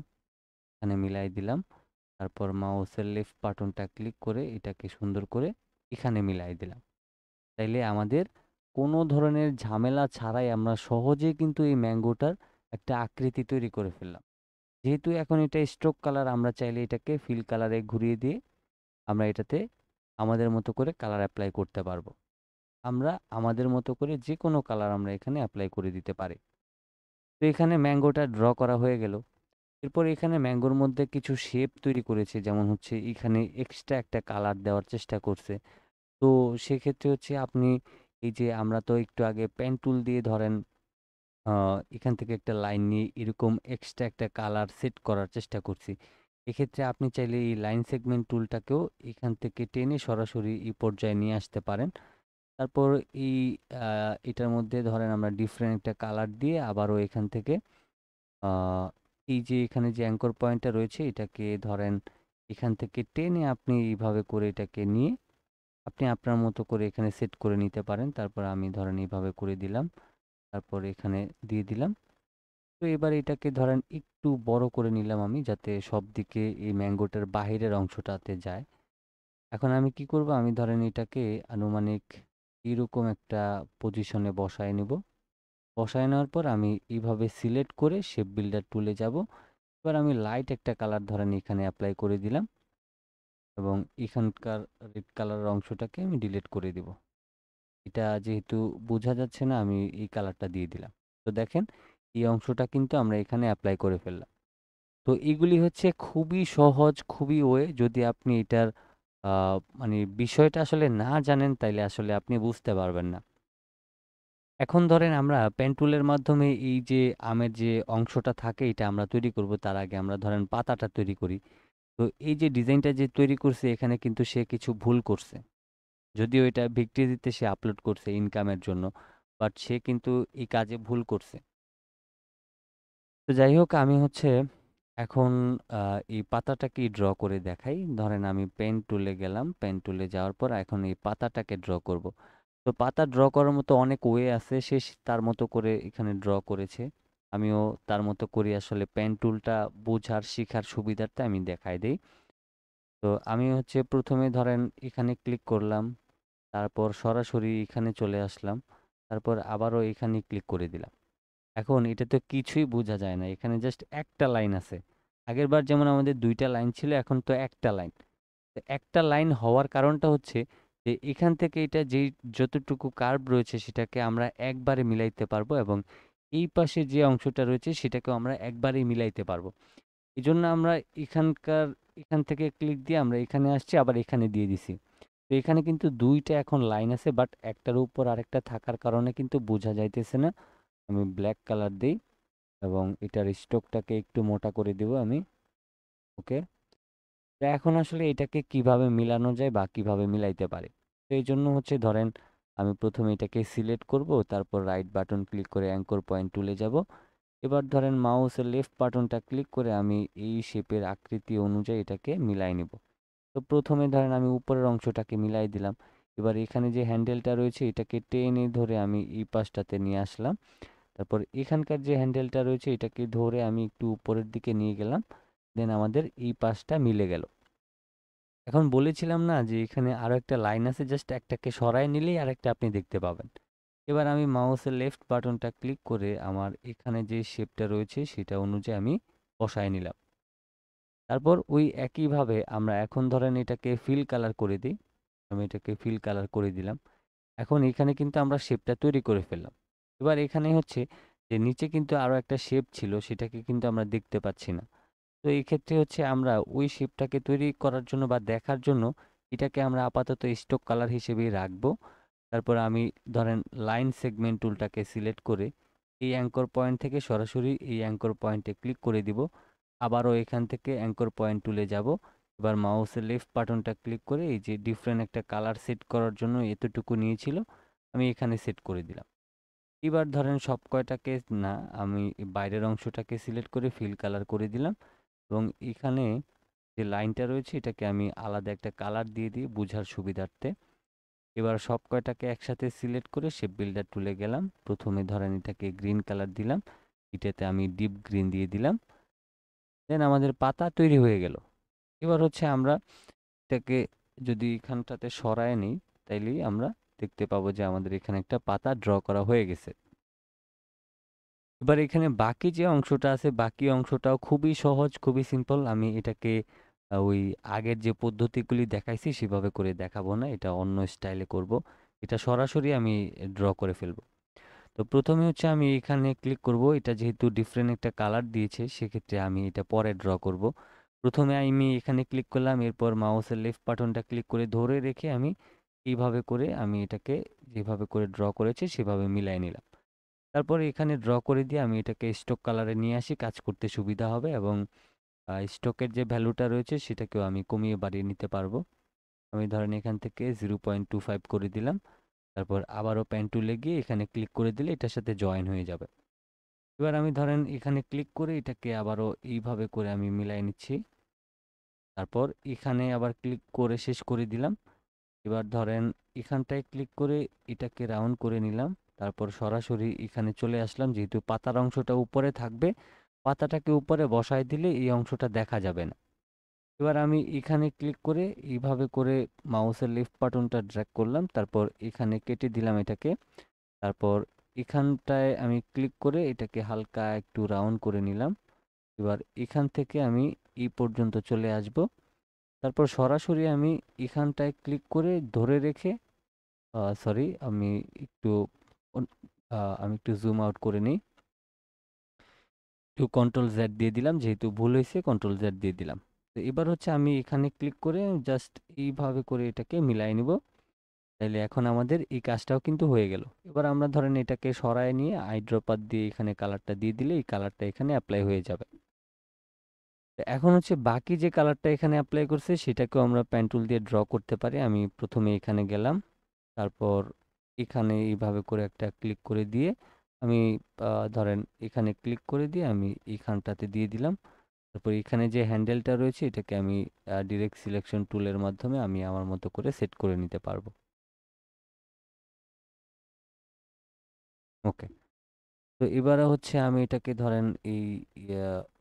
Speaker 1: এখানে মিলাই দিলাম। তারপর মাউসের লেফট বাটনটা ক্লিক করে এটাকে সুন্দর করে এখানে মিলাই দিলাম। তাইলে আমাদের কোনো ধরনের ঝামেলা ছাড়াই আমরা সহজেই কিন্তু এই ম্যাঙ্গোটার একটা আকৃতি তৈরি করে ফেললাম। যেহেতু এখন এটা স্ট্রোক কালার, আমরা চাইলে এটাকে ফিল কালারে ঘুরিয়ে দিয়ে আমরা এটাতে আমাদের মতো করে কালার অ্যাপ্লাই করতে পারবো। আমরা আমাদের মতো করে যে কোনো কালার আমরা এখানে অ্যাপ্লাই করে দিতে পারি। তো এখানে ম্যাঙ্গোটা ড্র করা হয়ে গেল। এরপর এখানে ম্যাঙ্গোর মধ্যে কিছু শেপ তৈরি করেছে, যেমন হচ্ছে এখানে এক্সট্রা একটা কালার দেওয়ার চেষ্টা করছে। তো সেক্ষেত্রে হচ্ছে আপনি এই যে আমরা তো একটু আগে পেন টুল দিয়ে ধরেন এখান থেকে একটা লাইন নিয়ে এরকম এক্সট্রা একটা কালার সেট করার চেষ্টা করছি। এক্ষেত্রে আপনি চাইলে এই লাইন সেগমেন্ট টুলটাকেও এখান থেকে টেনে সরাসরি এই পর্যায়ে নিয়ে আসতে পারেন। তারপর এই এটার মধ্যে ধরেন আমরা ডিফারেন্ট একটা কালার দিয়ে আবারও এখান থেকে আহ, এই যে এখানে যে অ্যাঙ্কর পয়েন্টটা রয়েছে এটাকে ধরেন এখান থেকে টেনে আপনি এইভাবে করে এটাকে নিয়ে আপনি আপনার মতো করে এখানে সেট করে নিতে পারেন। তারপর আমি ধরেন এইভাবে করে দিলাম, তারপর এখানে দিয়ে দিলাম। তো এবার এটাকে ধরেন একটু বড় করে নিলাম আমি, যাতে সব দিকে এই ম্যাঙ্গোটার বাহিরের অংশটাতে যায়। এখন আমি কি করব, আমি ধরেন এটাকে আনুমানিক এরকম একটা পজিশনে বসায় নেব। বসায় নেওয়ার পর আমি এইভাবে সিলেক্ট করে শেপ বিল্ডার টুলে যাব। এবার আমি লাইট একটা কালার ধরেন এখানে অ্যাপ্লাই করে দিলাম এবং এখানকার রেড কালারের অংশটাকে আমি ডিলিট করে দিব। এটা যেহেতু বোঝা যাচ্ছে না, আমি এই কালারটা দিয়ে দিলাম। তো দেখেন এই অংশটা কিন্তু আমরা এখানে অ্যাপ্লাই করে ফেললাম। তো এগুলি হচ্ছে খুবই সহজ, খুবই ওয়ে। যদি আপনি এটার মানে বিষয়টা আসলে না জানেন তাইলে আসলে আপনি বুঝতে পারবেন না। এখন ধরেন আমরা পেন টুলের মাধ্যমে এই যে আমের যে অংশটা থাকে এটা আমরা তৈরি করব, তার আগে আমরা ধরেন পাতাটা তৈরি করি। তো এই যে ডিজাইনটা যে তৈরি করছে এখানে কিন্তু সে কিছু ভুল করছে। যদিও এটা ভিক্টিজিতে সে আপলোড করছে ইনকামের জন্য, বাট সে কিন্তু এই কাজে ভুল করছে। তো যাই হোক, আমি হচ্ছে এখন এই পাতাটাকেই ড্র করে দেখাই। ধরেন আমি পেন টুলে গেলাম, পেন টুলে যাওয়ার পর এখন এই পাতাটাকে ড্র করব। তো পাতা ড্র করার মতো অনেক ওয়ে আছে, সে তার মতো করে এখানে ড্র করেছে। আমিও তার মতো করি, আসলে পেন টুলটা বোঝার শিখার সুবিধার্থে আমি দেখাই দেই। তো আমি হচ্ছে প্রথমে ধরেন এখানে ক্লিক করলাম, তারপর সরাসরি এখানে চলে আসলাম, তারপর আবারও এখানে ক্লিক করে দিলাম। এখন এটা তো কিছুই বোঝা যায় না, এখানে জাস্ট একটা লাইন আছে। আগেরবার যেমন আমাদের ২টা লাইন ছিল, এখন তো একটা লাইন। তো একটা লাইন হওয়ার কারণটা হচ্ছে যে এখান থেকে এটা যেই যতটুকু কার্ভ রয়েছে সেটাকে আমরা একবারে মিলাইতে পারবো, এবং এই পাশে যে অংশটা রয়েছে সেটাকেও আমরা একবারেই মিলাইতে পারবো। এজন্য আমরা এখানকার এখান থেকে ক্লিক দিয়ে আমরা এখানে আসছি, আবার এখানে দিয়ে দিছি। তো এখানে কিন্তু ২টা এখন লাইন আছে, বাট একটার উপর আরেকটা থাকার কারণে কিন্তু বোঝা যাইতেছে না। আমি ব্ল্যাক কালার দেই এবং এটার স্ট্রোকটাকে একটু মোটা করে দেব আমি। ওকে। তো এখন আসলে এটাকে কিভাবে মিলানো যায় বা কিভাবে মিলাইতে পারে, তো এই জন্য হচ্ছে ধরেন আমি প্রথমে এটাকে সিলেক্ট করব, তারপর রাইট বাটন ক্লিক করে অ্যাঙ্কর পয়েন্ট টুলে যাব। এবার ধরেন মাউসের লেফট বাটনটা ক্লিক করে আমি এই শেপের আকৃতি অনুযায়ী এটাকে মিলাই নেব। তো প্রথমে ধরেন আমি উপরের অংশটাকে মিলাই দিলাম। এবার এখানে যে হ্যান্ডেলটা রয়েছে এটাকে টেনে ধরে আমি এই পাশটাতে নিয়ে আসলাম। তারপর এখানকার যে হ্যান্ডেলটা রয়েছে এটাকে ধরে আমি একটু উপরের দিকে নিয়ে গেলাম। দেন আমাদের এই পাশটা মিলে গেল। এখন বলেছিলাম না যে এখানে আরো একটা লাইন আছে, জাস্ট একটাকে সরায় নিলেই আরেকটা আপনি দেখতে পাবেন। এবার আমি মাউসের লেফট বাটনটা ক্লিক করে আমার এখানে যে শেপটা রয়েছে সেটা অনুযায়ী আমি বসায় নিলাম। তারপর ওই একইভাবে আমরা এখন ধরেন এটাকে ফিল কালার করে দিই। আমি এটাকে ফিল কালার করে দিলাম। এখন এখানে কিন্তু আমরা শেপটা তৈরি করে ফেললাম। এবার এখানে হচ্ছে যে নিচে কিন্তু আরো একটা শেপ ছিল, সেটাকে কিন্তু আমরা দেখতে পাচ্ছি না। তো এই ক্ষেত্রে হচ্ছে আমরা ওই শেপটাকে তৈরি করার জন্য বা দেখার জন্য এটাকে আমরা আপাতত স্টক কালার হিসেবেই রাখবো। তারপর আমি ধরেন লাইন সেগমেন্ট টুলটাকে সিলেক্ট করে এই অ্যাঙ্কর পয়েন্ট থেকে সরাসরি এই অ্যাঙ্কর পয়েন্টে ক্লিক করে দিব। আবারও এখান থেকে অ্যাঙ্কর পয়েন্ট টুলে যাব। এবার মাউসের লেফট বাটনটা ক্লিক করে এই যে ডিফারেন্ট একটা কালার সেট করার জন্য এতটুকু নিয়েছিল, আমি এখানে সেট করে দিলাম। এবার ধরেন সব কয়টাকে না, আমি বাইরের অংশটাকে সিলেক্ট করে ফিল কালার করে দিলাম, এবং এখানে যে লাইনটা রয়েছে এটাকে আমি আলাদা একটা কালার দিয়ে দিই বোঝার সুবিধার্থে। এবার সব কয়টাকে একসাথে সিলেক্ট করে শেপ বিল্ডার টুলে গেলাম, প্রথমে ধরেন এটাকে গ্রিন কালার দিলাম, এটাতে আমি ডিপ গ্রিন দিয়ে দিলাম। দেন আমাদের পাতা তৈরি হয়ে গেল। এবার হচ্ছে আমরা এটাকে যদি এখানটাতে সরায় নিই, তাইলেই আমরা দেখতে পাবো যে আমাদের এখানে একটা পাতা ড্র করা হয়ে গেছে। এবার এখানে বাকি যে অংশটা আছে বাকি অংশটাও খুবই সহজ, খুবই সিম্পল। আমি এটাকে ওই আগের যে পদ্ধতিগুলি দেখাইছি সেভাবে করে দেখাবো না, এটা অন্য স্টাইলে করব। এটা সরাসরি আমি ড্র করে ফেলবো। তো প্রথমে হচ্ছে আমি এখানে ক্লিক করব, এটা যেহেতু ডিফারেন্ট একটা কালার দিয়েছে সেক্ষেত্রে আমি এটা পরে ড্র করব। প্রথমে আমি এখানে ক্লিক করলাম, এরপর মাউসের লেফট বাটনটা ক্লিক করে ধরে রেখে আমি এইভাবে করে আমি এটাকে যেভাবে করে ড্র করেছি সেভাবে মিলাই নিলাম। তারপরে এখানে ড্র করে দিয়ে আমি এটাকে স্টক কালারে নিয়ে আসি, কাজ করতে সুবিধা হবে, এবং স্টকের যে ভ্যালুটা রয়েছে সেটাকেও আমি কমিয়ে বাড়িয়ে নিতে পারবো। আমি ধরেন এখান থেকে 0.25 করে দিলাম। তারপর আবারও পেন টুলে গিয়ে এখানে ক্লিক করে দিলে এটার সাথে জয়েন হয়ে যাবে। এবার আমি ধরেন এখানে ক্লিক করে এটাকে আবারও এইভাবে করে আমি মিলাই নিচ্ছি। তারপর এখানে আবার ক্লিক করে শেষ করে দিলাম। এবার ধরেন এখানটায় ক্লিক করে এটাকে রাউন্ড করে নিলাম। তারপর সরাসরি এখানে চলে আসলাম, যেহেতু পাতার অংশটা উপরে থাকবে, পাতাটাকে উপরে বসায় দিলে এই অংশটা দেখা যাবে না। এবার আমি এখানে ক্লিক করে এইভাবে করে মাউসের লেফট বাটনটা ড্র্যাগ করলাম, তারপর এখানে কেটে দিলাম এটাকে। তারপর এখানটায় আমি ক্লিক করে এটাকে হালকা একটু রাউন্ড করে নিলাম। এবার এখান থেকে আমি এই পর্যন্ত চলে আসব। তারপর সরাসরি আমি এখানটায় ক্লিক করে ধরে রেখে সরি, একটু অন- আমি একটু জুম আউট করে নিই। একটু কন্ট্রোল জেড দিয়ে দিলাম, যেহেতু ভুল হয়েছে কন্ট্রোল জেড দিয়ে দিলাম। তো এবার হচ্ছে আমি এখানে ক্লিক করে জাস্ট এইভাবে করে এটাকে মিলাই নিব। তাইলে এখন আমাদের এই কাজটাও কিন্তু হয়ে গেল। এবার আমরা ধরেন এটাকে সরায় নিয়ে আইড্রপার দিয়ে এখানে কালারটা দিয়ে দিলে এই কালারটা এখানে অ্যাপ্লাই হয়ে যাবে। তো এখন হচ্ছে বাকি যে কালারটা এখানে অ্যাপ্লাই করছে সেটাকেও আমরা পেন টুল দিয়ে ড্র করতে পারি। আমি প্রথমে এখানে গেলাম, তারপর এখানে এইভাবে করে একটা ক্লিক করে দিয়ে আমি ধরেন এখানে ক্লিক করে দিয়ে আমি এইখানটাতে দিয়ে দিলাম। তারপর এখানে যে হ্যান্ডেলটা রয়েছে এটাকে আমি ডিরেক্ট সিলেকশন টুলের মাধ্যমে আমি আমার মতো করে সেট করে নিতে পারবো। ওকে। তো এবারে হচ্ছে আমি এটাকে ধরেন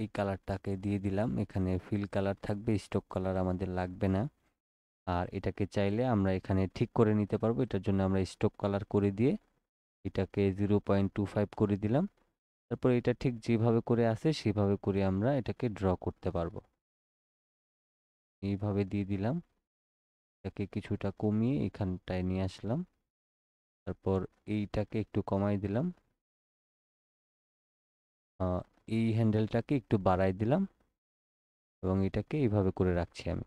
Speaker 1: এই কালারটাকে দিয়ে দিলাম, এখানে ফিল কালার থাকবে, স্টক কালার আমাদের লাগবে না। আর এটাকে চাইলে আমরা এখানে ঠিক করে নিতে পারবো, এটার জন্য আমরা স্টক কালার করে দিয়ে এটাকে 0.25 করে দিলাম। তারপর এটা ঠিক যেভাবে করে আছে সেভাবে করে আমরা এটাকে ড্র করতে পারবো। এইভাবে দিয়ে দিলাম, এটাকে কিছুটা কমিয়ে এখানটায় নিয়ে আসলাম, তারপর এইটাকে একটু কমাই দিলাম, আহ, এই হ্যান্ডেলটাকে একটু বাড়াই দিলাম এবং এটাকে এইভাবে করে রাখছি আমি।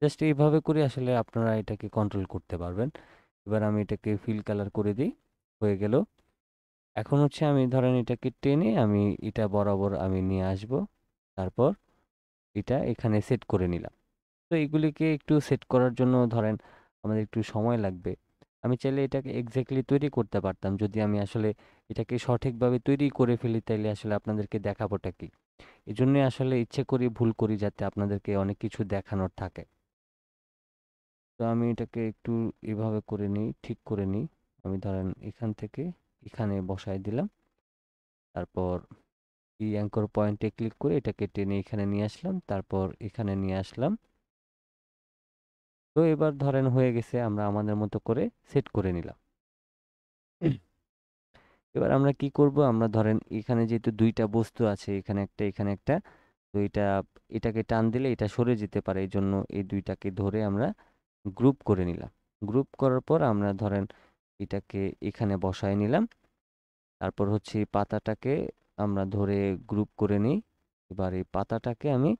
Speaker 1: জাস্ট এইভাবে করে আসলে আপনারা এটাকে কন্ট্রোল করতে পারবেন। এবার আমি এটাকে ফিল কালার করে দিই, হয়ে গেল। এখন হচ্ছে আমি ধরেন এটাকে টেনে আমি এটা বরাবর আমি নিয়ে আসব, তারপর এটা এখানে সেট করে নিলাম। তো এগুলিকে একটু সেট করার জন্য ধরেন আমাদের একটু সময় লাগবে। আমি চাইলে এটাকে এক্স্যাক্টলি তৈরি করতে পারতাম, যদি আমি আসলে এটাকে সঠিকভাবে তৈরি করে ফেলি তাইলে আসলে আপনাদেরকে দেখাবোটা কি। এজন্যই আসলে ইচ্ছে করি ভুল করি যাতে আপনাদেরকে অনেক কিছু দেখানোর থাকে। তো আমি এটাকে একটু এভাবে করে নিই, ঠিক করে নিই। আমি ধরেন এখান থেকে এখানে বসায় দিলাম, তারপর এই অ্যাঙ্কর পয়েন্টে ক্লিক করে এটাকে টেনে এখানে নিয়ে আসলাম, তারপর এখানে নিয়ে আসলাম। তো এবার ধরেন হয়ে গেছে, আমরা আমাদের মতো করে সেট করে নিলাম। এবার আমরা কি করব, আমরা ধরেন এখানে যেহেতু দুইটা বস্তু আছে, এখানে একটা এখানে একটা, তো এটাকে টান দিলে এটা সরে যেতে পারে, এই জন্য এই দুইটাকে ধরে আমরা গ্রুপ করে নিলাম। গ্রুপ করার পর আমরা ধরেন এটাকে এখানে বসায় নিলাম, তারপর হচ্ছে এই পাতাটাকে আমরা ধরে গ্রুপ করে নিই। এবার এই পাতাটাকে আমি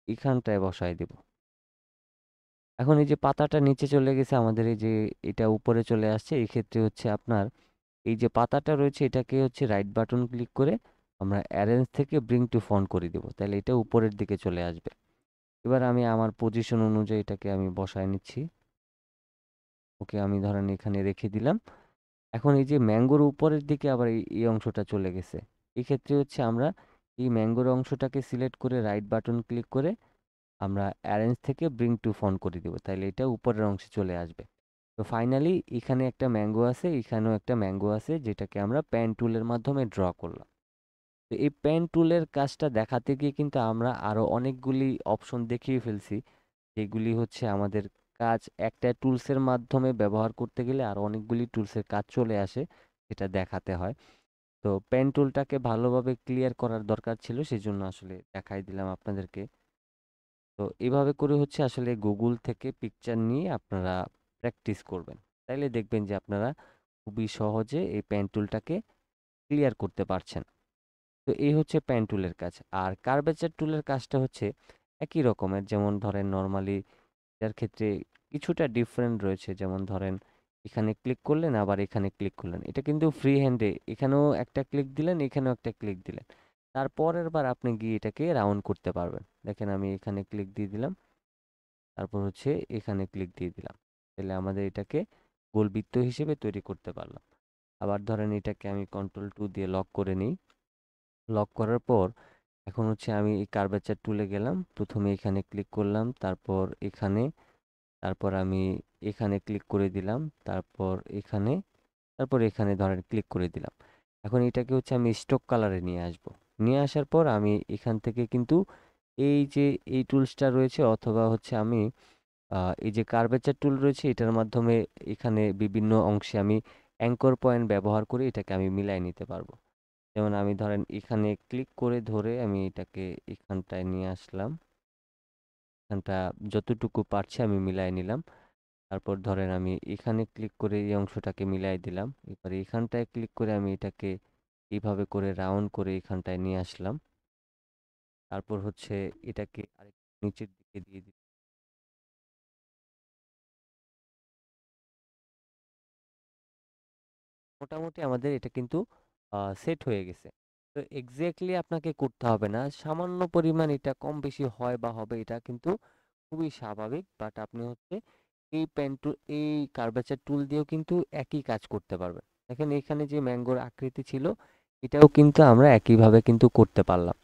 Speaker 1: এখানটায় বসায় দেব। এখন এই যে পাতাটা নিচে চলে গেছে আমাদের, এই যে এটা উপরে চলে আসছে, এই ক্ষেত্রে হচ্ছে আপনার এই যে পাতাটা রয়েছে এটাকে হচ্ছে রাইট বাটন ক্লিক করে আমরা অ্যারেঞ্জ থেকে ব্রিং টু ফ্রন্ট করে দেব, তাহলে এটা উপরের দিকে চলে আসবে। এবার আমি আমার পজিশন অনুযায়ী এটাকে আমি বসায় নিচ্ছি। ওকে, আমি ধরেন এখানে রেখে দিলাম। এখন এই যে ম্যাঙ্গোর উপরের দিকে আবার এই অংশটা চলে গেছে, এই ক্ষেত্রে হচ্ছে আমরা এই ম্যাঙ্গোর অংশটাকে সিলেক্ট করে রাইট বাটন ক্লিক করে আমরা অ্যারেঞ্জ থেকে ব্রিং টু ফ্রন্ট করে দেব, তাইলে এটা উপরের অংশে চলে আসবে। তো ফাইনালি এখানে একটা ম্যাঙ্গো আছে, এখানেও একটা ম্যাঙ্গো আছে, যেটাকে আমরা পেন টুলের মাধ্যমে ড্র করলাম। তো এই পেন টুলের কাজটা দেখাতে গিয়ে কিন্তু আমরা আরো অনেকগুলি অপশন দেখিয়ে ফেলছি, যেগুলি হচ্ছে আমাদের কাজ একটা টুলসের মাধ্যমে ব্যবহার করতে গেলে আর অনেকগুলি টুলসের কাজ চলে আসে, সেটা দেখাতে হয়। তো পেন টুলটাকে ভালোভাবে ক্লিয়ার করার দরকার ছিল, সেজন্য আসলে দেখাই দিলাম আপনাদেরকে। তো এভাবে করে হচ্ছে আসলে গুগল থেকে পিকচার নিয়ে আপনারা প্র্যাকটিস করবেন, তাইলে দেখবেন যে আপনারা খুবই সহজে এই পেন টুলটাকে ক্লিয়ার করতে পারছেন। তো এই হচ্ছে পেন টুলের কাজ। আর কার্ভেচার টুলের কাজটা হচ্ছে একই রকমের, যেমন ধরেন নর্মালি এটার ক্ষেত্রে কিছুটা ডিফারেন্ট রয়েছে। যেমন ধরেন এখানে ক্লিক করলেন আবার এখানে ক্লিক করলেন, এটা কিন্তু ফ্রি হ্যান্ডে এখানেও একটা ক্লিক দিলেন এখানেও একটা ক্লিক দিলেন, তারপরের বার আপনি গিয়ে এটাকে রাউন্ড করতে পারবেন। দেখেন আমি এখানে ক্লিক দিয়ে দিলাম, তারপর হচ্ছে এখানে ক্লিক দিয়ে দিলাম, তাহলে আমাদের এটাকে গোলবৃত্ত হিসেবে তৈরি করতে পারলাম। আবার ধরেন এটাকে আমি কন্ট্রোল 2 দিয়ে লক করে নিই। লক করার পর এখন হচ্ছে আমি এই কার্ভেচার টুলে গেলাম, প্রথমে এখানে ক্লিক করলাম, তারপর এখানে, তারপর আমি এখানে ক্লিক করে দিলাম, তারপর এখানে, তারপর এখানে ধরেন ক্লিক করে দিলাম। এখন এটাকে হচ্ছে আমি স্টক কালারে নিয়ে আসব। নিয়ে আসার পর আমি এখান থেকে কিন্তু এই যে এই টুলসটা রয়েছে, অথবা হচ্ছে আমি এই যে কার্ভেচার টুল রয়েছে এটার মাধ্যমে এখানে বিভিন্ন অংশে আমি অ্যাঙ্কর পয়েন্ট ব্যবহার করে এটাকে আমি মিলাই নিতে পারবো। যেমন আমি ধরেন এখানে ক্লিক করে ধরে আমি এটাকে এখানটায় নিয়ে আসলাম, এখানটা যতটুকু পারছি আমি মিলাই নিলাম। তারপর ধরেন আমি এখানে ক্লিক করে এই অংশটাকে মিলাই দিলাম, এবারে এখানটায় ক্লিক করে আমি এটাকে এইভাবে করে রাউন্ড করে এখানটায় নিয়ে আসলাম। তারপর হচ্ছে এটাকে আরেক নিচের দিকে দিয়ে দিই। মোটামুটি আমাদের এটা কিন্তু সেট হয়ে গেছে। তো এক্স্যাক্টলি আপনাকে করতে হবে না, সামান্য পরিমাণ এটা কম বেশি হয় বা হবে, এটা কিন্তু খুবই স্বাভাবিক। বাট আপনি হচ্ছে এই পেন টুল, এই কার্ভেচার টুল দিয়েও কিন্তু একই কাজ করতে পারবেন। দেখেন এখানে যে ম্যাঙ্গোর আকৃতি ছিল এটাও কিন্তু আমরা একইভাবে কিন্তু করতে পারলাম।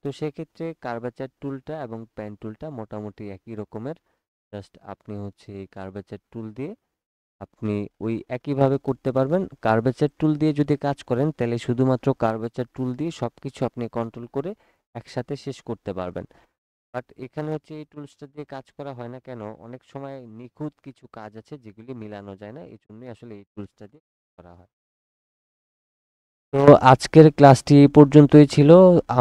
Speaker 1: তো সেক্ষেত্রে কার্ভেচার টুলটা এবং পেন টুলটা মোটামুটি একই রকমের। জাস্ট আপনি হচ্ছে এই কার্ভেচার টুল দিয়ে আপনি ওই একইভাবে করতে পারবেন। কার্ভেচার টুল দিয়ে যদি কাজ করেন তাহলে শুধুমাত্র কার্ভেচার টুল দিয়ে সবকিছু আপনি কন্ট্রোল করে একসাথে শেষ করতে পারবেন। বাট এখানে হচ্ছে এই টুলসটা দিয়ে কাজ করা হয় না কেন, অনেক সময় নিখুঁত কিছু কাজ আছে যেগুলি মিলানো যায় না, এই জন্যই আসলে এই টুলসটা দিয়ে করা হয়। তো আজকের ক্লাসটি এই পর্যন্তই ছিল।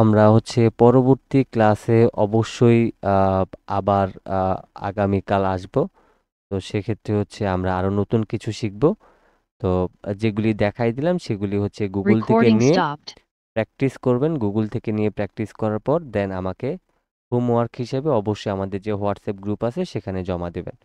Speaker 1: আমরা হচ্ছে পরবর্তী ক্লাসে অবশ্যই আহ, আবার আগামীকাল আসব। তো সেক্ষেত্রে হচ্ছে আমরা আরো নতুন কিছু শিখব। তো যেগুলি দেখাই দিলাম সেগুলি হচ্ছে গুগল থেকে
Speaker 2: Recording
Speaker 1: নিয়ে
Speaker 2: stopped.
Speaker 1: প্র্যাকটিস করবেন। গুগল থেকে নিয়ে প্র্যাকটিস করার পর দেন আমাকে হোমওয়ার্ক হিসেবে অবশ্যই আমাদের যে হোয়াটসঅ্যাপ গ্রুপ আছে সেখানে জমা দেবেন।